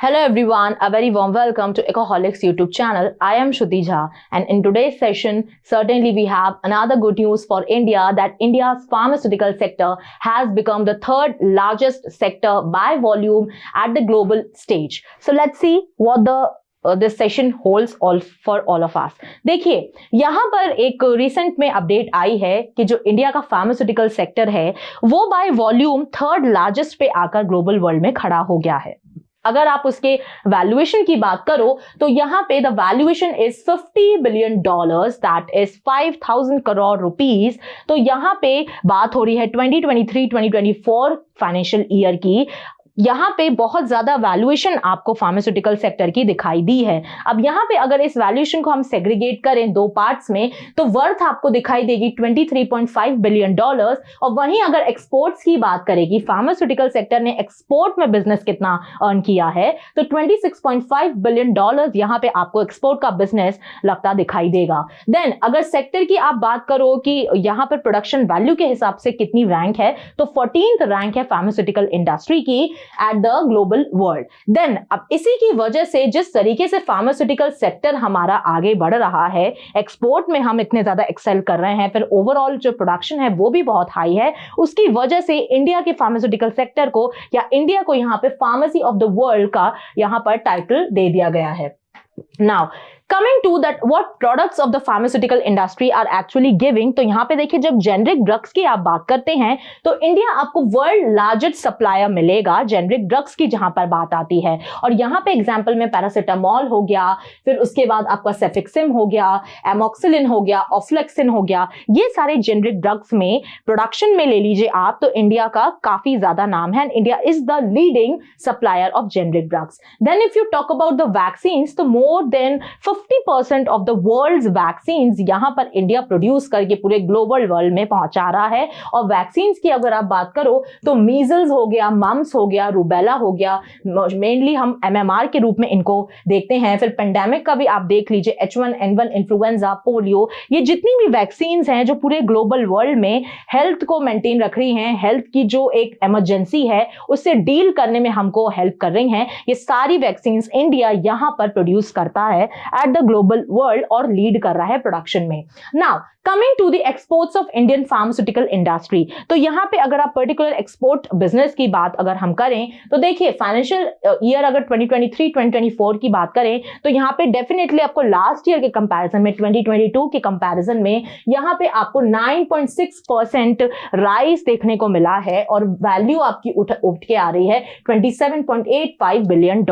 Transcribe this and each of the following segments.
Hello everyone, a very warm welcome to Ecoholics YouTube channel. I am Shruti Jha, and in today's session, certainly we have another good news for India that India's pharmaceutical sector has become the third largest sector by volume at the global stage. So let's see what this session holds all for all of us. देखिए यहाँ पर एक recent में update आई है कि जो India का pharmaceutical sector है वो बाय वॉल्यूम थर्ड लार्जेस्ट पे आकर ग्लोबल वर्ल्ड में खड़ा हो गया है। अगर आप उसके वैल्यूएशन की बात करो तो यहाँ पे the valuation is $50 billion, that is 5,000 crore rupees. तो यहाँ पे बात हो रही है 2023-2024 फाइनेंशियल ईयर की। यहाँ पे बहुत ज्यादा वैल्यूएशन आपको फार्मास्यूटिकल सेक्टर की दिखाई दी है। अब यहाँ पे अगर इस वैल्यूएशन को हम सेग्रीगेट करें दो पार्ट्स में तो वर्थ आपको दिखाई देगी $23.5 बिलियन, और वहीं अगर एक्सपोर्ट्स की बात करेगी, फार्मास्यूटिकल सेक्टर ने एक्सपोर्ट में बिजनेस कितना अर्न किया है तो $26.5 बिलियन यहाँ पे आपको एक्सपोर्ट का बिजनेस लगता दिखाई देगा। देन अगर सेक्टर की आप बात करो कि यहाँ पर प्रोडक्शन वैल्यू के हिसाब से कितनी रैंक है तो 14th रैंक है फार्मास्यूटिकल इंडस्ट्री की at the global world. Then अब इसी की वजह से जिस तरीके से फार्मास्यूटिकल सेक्टर हमारा आगे बढ़ रहा है, एक्सपोर्ट में हम इतने ज्यादा एक्सेल कर रहे हैं, फिर ओवरऑल जो प्रोडक्शन है वो भी बहुत हाई है, उसकी वजह से इंडिया के फार्मास्यूटिकल सेक्टर को या इंडिया को यहाँ पे फार्मेसी ऑफ द वर्ल्ड का यहाँ पर टाइटल दे दिया गया है। Now coming to that what products of the pharmaceutical industry are actually giving, तो यहाँ पे देखिए जब जेनरिक ड्रग्स की आप बात करते हैं तो इंडिया आपको वर्ल्ड लार्जेस्ट सप्लायर मिलेगा जेनरिक ड्रग्स की जहां पर बात आती है। और यहाँ पे एग्जांपल में पैरासिटामोल हो गया, फिर उसके बाद आपका सेफिक्सिम हो गया, एमोक्सिलिन हो गया, ऑफ्लेक्सिन हो गया, ये सारे जेनरिक ड्रग्स में प्रोडक्शन में ले लीजिए आप तो इंडिया का काफी ज्यादा नाम है। India is the leading supplier of generic drugs. Then if you talk about the vaccines तो more than 50% of the world's vaccines यहां पर इंडिया प्रोड्यूस करके पूरे ग्लोबल वर्ल्ड में पहुंचा रहा है। और वैक्सीन्स की अगर आप बात करो तो मीजल्स हो गया, मम्स हो गया, रूबेला हो गया, मेनली हम एमएमआर के रूप में इनको देखते हैं। फिर पेंडेमिक का भी आप देख लीजिए, H1N1 इन्फ्लुएंजा, पोलियो, ये जितनी भी वैक्सीन्स हैं जो पूरे ग्लोबल वर्ल्ड में हेल्थ को मेंटेन रख रही हैं, हेल्थ की जो एक इमरजेंसी है उससे डील करने में हमको हेल्प कर रही हैं, ये सारी वैक्सीन्स इंडिया यहां पर प्रोड्यूस करता है एट द ग्लोबल वर्ल्ड और लीड कर रहा है प्रोडक्शन में। Now coming to the exports of Indian pharmaceutical industry, तो यहाँ पे अगर आप पर्टिकुलर एक्सपोर्ट बिजनेस की बात अगर हम करें तो देखिए फाइनेंशियल ईयर अगर 2023-2024 की बात करें तो यहाँ पे डेफिनेटली आपको लास्ट ईयर के कंपैरिजन में 2022 के कंपैरिजन में यहाँ पे आपको 9.6% राइज देखने को मिला है और वैल्यू आपकी उठ के आ रही है $27.85 बिलियन।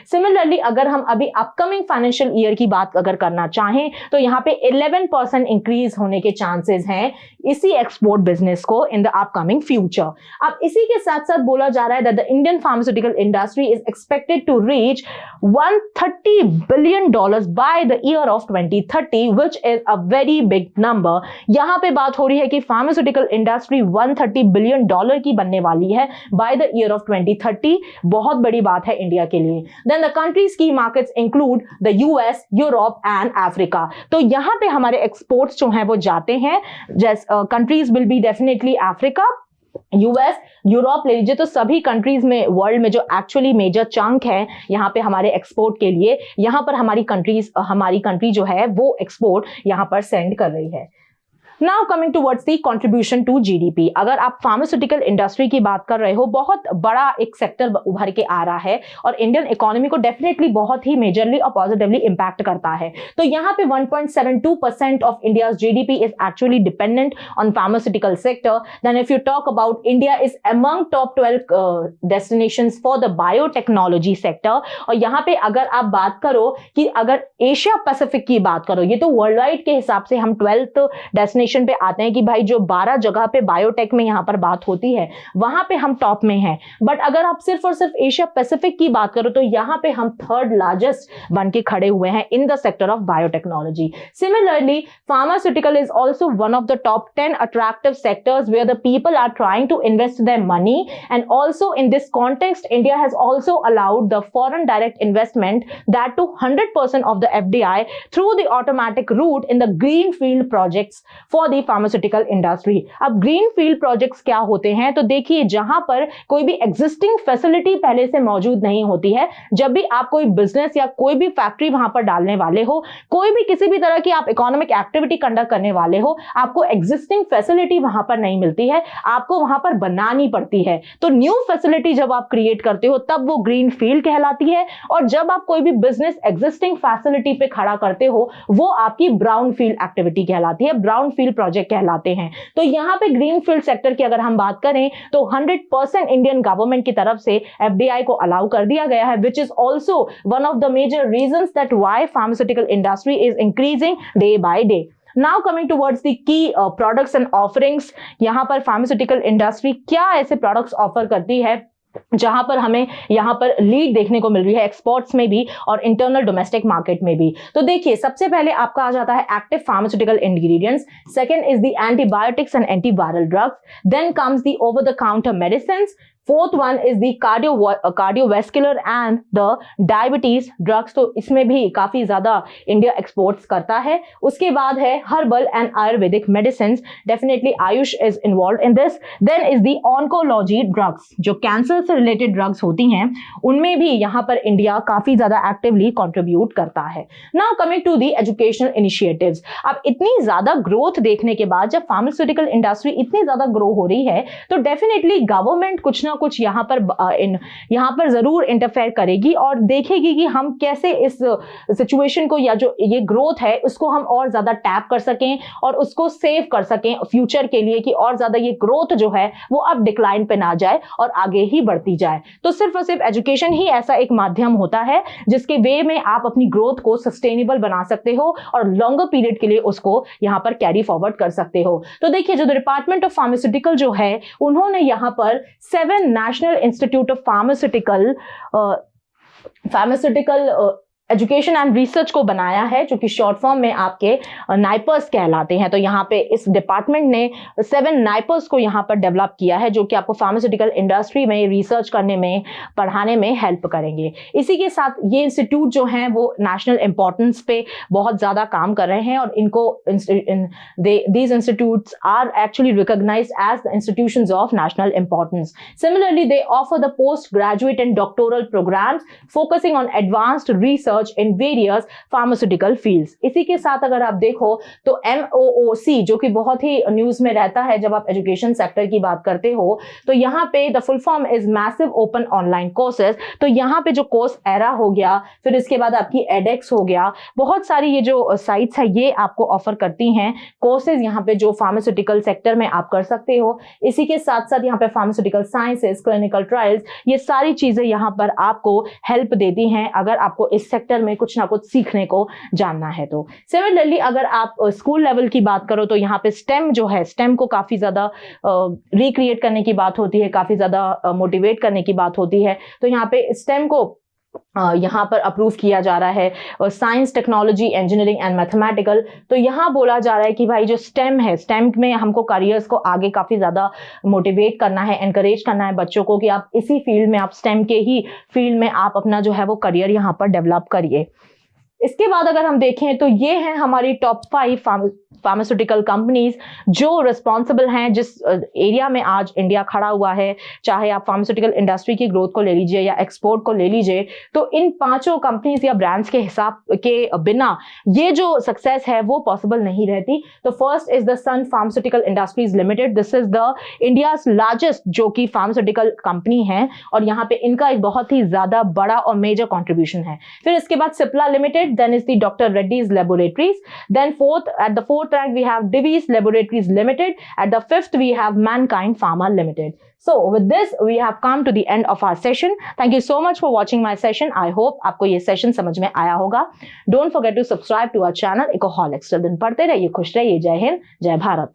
सिमिलरली अगर हम अभी अपकमिंग फाइनेंशियल ईयर की बात अगर करना चाहें तो यहाँ पे 11% इंक्रीज होने के चांसेस हैं इसी एक्सपोर्ट बिजनेस को इन द अपकमिंग फ्यूचर। अब इसी के साथ साथ बोला जा रहा है that the Indian pharmaceutical industry is expected to reach $130 billion by the year of 2030 which is a very big number. यहां पे बात हो रही है कि फार्मास्यूटिकल इंडस्ट्री $130 बिलियन की बनने वाली है बाय द ईयर ऑफ 2030। बहुत बड़ी बात है इंडिया के लिए। देन द कंट्रीज की markets include the US, Europe and Africa. तो यहां पे हमारे एक्सपोर्ट्स जो हैं वो जाते हैं, जैसे countries will be definitely Africa, US, Europe ले लीजिए। तो सभी कंट्रीज में वर्ल्ड में जो एक्चुअली मेजर चंक है यहाँ पे हमारे एक्सपोर्ट के लिए, यहाँ पर हमारी कंट्री जो है वो एक्सपोर्ट यहाँ पर सेंड कर रही है। Now coming towards the contribution to GDP, अगर आप फार्मास्यूटिकल इंडस्ट्री की बात कर रहे हो, बहुत बड़ा एक सेक्टर उभर के आ रहा है और इंडियन इकोनॉमी को डेफिनेटली बहुत ही मेजरली और पॉजिटिवली इंपैक्ट करता है। तो यहाँ पे 1.72% of India's GDP is actually dependent on pharmaceutical sector. Then if you talk about India is among top 12 destinations for the biotechnology sector. और यहाँ पे अगर आप बात करो कि अगर एशिया पैसिफिक की बात करो, ये तो वर्ल्ड वाइड के हिसाब से हम 12th डेस्टिनेशन पे आते हैं कि भाई जो 12 जगह पे बायोटेक में यहां पर बात होती है वहां पे हम टॉप में हैं। बट अगर आप सिर्फ और सिर्फ एशिया पैसिफिक की बात करो तो यहां पे हम थर्ड लार्जेस्ट बन के खड़े हुए हैं in the sector of biotechnology. Similarly pharmaceutical is also one of the top 10 attractive sectors where the people are trying to invest their money and also in this context India has also allowed the foreign direct investment that too 100% of the FDI through the automatic route in the greenfield projects for the pharmaceutical industry. अब green field projects क्या होते हैं, तो देखिए जहां पर कोई भी एग्जिस्टिंग फैसिलिटी पहले से मौजूद नहीं होती है, जब भी आप कोई बिजनेस या कोई भी फैक्ट्री वहां पर डालने वाले हो, कोई भी किसी भी तरह की आप इकोनॉमिक एक्टिविटी कंडक्ट करने वाले हो, आपको एग्जिस्टिंग फैसिलिटी वहां पर नहीं मिलती है, आपको वहां पर बनानी पड़ती है। तो न्यू फैसिलिटी जब आप क्रिएट करते हो तब वो ग्रीन फील्ड कहलाती है, और जब आप कोई भी बिजनेस एग्जिस्टिंग फैसिलिटी पे खड़ा करते हो वो आपकी ब्राउन फील्ड एक्टिविटी कहलाती है, ब्राउन फील्ड प्रोजेक्ट कहलाते हैं। तो यहां पे ग्रीन फील्ड सेक्टर की अगर हम बात करें तो 100% इंडियन गवर्नमेंट की तरफ से एफडीआई को अलाउ कर दिया गया है, which is also one of the major reasons that why pharmaceutical industry is increasing day by day. Now coming towards the key products and offerings, यहाँ पर फार्मास्यूटिकल इंडस्ट्री क्या ऐसे प्रोडक्ट्स ऑफर करती है जहां पर हमें यहां पर लीड देखने को मिल रही है एक्सपोर्ट्स में भी और इंटरनल डोमेस्टिक मार्केट में भी। तो देखिए सबसे पहले आपका आ जाता है active pharmaceutical ingredients, second is the antibiotics and antiviral drugs, then comes the over the counter medicine, fourth one is the cardiovascular and the diabetes drugs, तो इसमें भी काफी ज्यादा इंडिया एक्सपोर्ट्स करता है। उसके बाद है herbal and Ayurvedic medicine, definitely AYUSH is involve in this. Then is the oncology drugs, जो कैंसर से रिलेटेड ड्रग्स होती हैं उनमें भी यहां पर इंडिया काफी ज्यादा एक्टिवली कंट्रीब्यूट करता है। Now coming to the educational initiatives, अब इतनी ज्यादा ग्रोथ देखने के बाद जब फार्मास्यूटिकल इंडस्ट्री इतनी ज्यादा ग्रो हो रही है तो डेफिनेटली गवर्नमेंट कुछ ना कुछ यहां पर जरूर इंटरफेयर करेगी और देखेगी कि हम कैसे इस सिचुएशन को या जो ये ग्रोथ है उसको हम और ज्यादा टैप कर सकें और उसको सेव कर सकें फ्यूचर के लिए, कि और ज्यादा ये ग्रोथ जो है वो अब डिक्लाइन पे ना जाए और आगे ही बढ़ती जाए। तो सिर्फ और सिर्फ एजुकेशन ही ऐसा एक माध्यम होता है जिसके वे में आप अपनी ग्रोथ को सस्टेनेबल बना सकते हो और लॉन्गर पीरियड के लिए उसको यहां पर कैरी फॉरवर्ड कर सकते हो। तो देखिए जो डिपार्टमेंट ऑफ फार्मास्यूटिकल जो है उन्होंने यहां पर 7 national institute of pharmaceutical education and research को बनाया है, जो कि शॉर्ट फॉर्म में आपके नाइपर्स कहलाते हैं। तो यहाँ पे इस डिपार्टमेंट ने 7 नाइपर्स को यहाँ पर डेवलप किया है, जो कि आपको फार्मास्यूटिकल इंडस्ट्री में रिसर्च करने में, पढ़ाने में हेल्प करेंगे। इसी के साथ ये इंस्टीट्यूट जो हैं वो नेशनल इंपॉर्टेंस पे बहुत ज़्यादा काम कर रहे हैं और इनको these institutes are actually recognised as the institutions of national importance. Similarly they offer the post graduate and doctoral programmes focusing on advanced research in various pharmaceutical fields. इसी के साथ अगर आप देखो तो MOOC, जो कि बहुत ही न्यूज में रहता है जब आप एजुकेशन सेक्टर की बात करते हो, तो यहाँ पे the full form is massive open online courses. तो यहाँ पे जो कोर्स एरा हो गया, फिर इसके बाद आपकी एडेक्स हो गया, बहुत सारी ये जो साइट्स है ये आपको ऑफर करती हैं कोर्सेज यहाँ पे जो फार्मास्यूटिकल सेक्टर में आप कर सकते हो। इसी के साथ साथ यहाँ पे फार्मास्यूटिकल साइंसेस, क्लिनिकल ट्रायल्स, ये सारी चीजें यहाँ पर आपको हेल्प देती हैं अगर आपको इस सेक्टर में कुछ ना कुछ सीखने को जानना है। तो सिमिलरली अगर आप स्कूल लेवल की बात करो तो यहाँ पे स्टेम जो है, स्टेम को काफी ज्यादा रिक्रिएट करने की बात होती है, काफी ज्यादा मोटिवेट करने की बात होती है। तो यहाँ पे स्टेम को यहाँ पर अप्रूव किया जा रहा है, science, technology, engineering and mathematical. तो यहाँ बोला जा रहा है कि भाई जो स्टेम है, स्टेम में हमको करियर्स को आगे काफी ज्यादा मोटिवेट करना है, एनकरेज करना है बच्चों को कि आप इसी फील्ड में, आप स्टेम के ही फील्ड में आप अपना जो है वो करियर यहाँ पर डेवलप करिए। इसके बाद अगर हम देखें तो ये हैं हमारी टॉप 5 फार्मास्यूटिकल कंपनीज जो रिस्पॉन्सिबल हैं जिस एरिया में आज इंडिया खड़ा हुआ है। चाहे आप फार्मास्यूटिकल इंडस्ट्री की ग्रोथ को ले लीजिए या एक्सपोर्ट को ले लीजिए, तो इन 5 कंपनीज या ब्रांड्स के हिसाब के बिना ये जो सक्सेस है वो पॉसिबल नहीं रहती। तो first is the Sun pharmaceutical industries limited, this is the India's largest जो कि फार्मास्यूटिकल कंपनी है और यहाँ पे इनका एक बहुत ही ज्यादा बड़ा और मेजर कॉन्ट्रीब्यूशन है। फिर इसके बाद Cipla limited, then is the Dr. Reddy's Laboratories, then at the fourth rank we have Divi's Laboratories Limited, at the 5th we have Mankind Pharma Limited. So with this we have come to the end of our session. Thank you so much for watching my session. I hope आपको ये session समझ में आया होगा. Don't forget to subscribe to our channel Ecoholics. Till then पढ़ते रहिए, खुश रहिए, जय हिंद, जय भारत।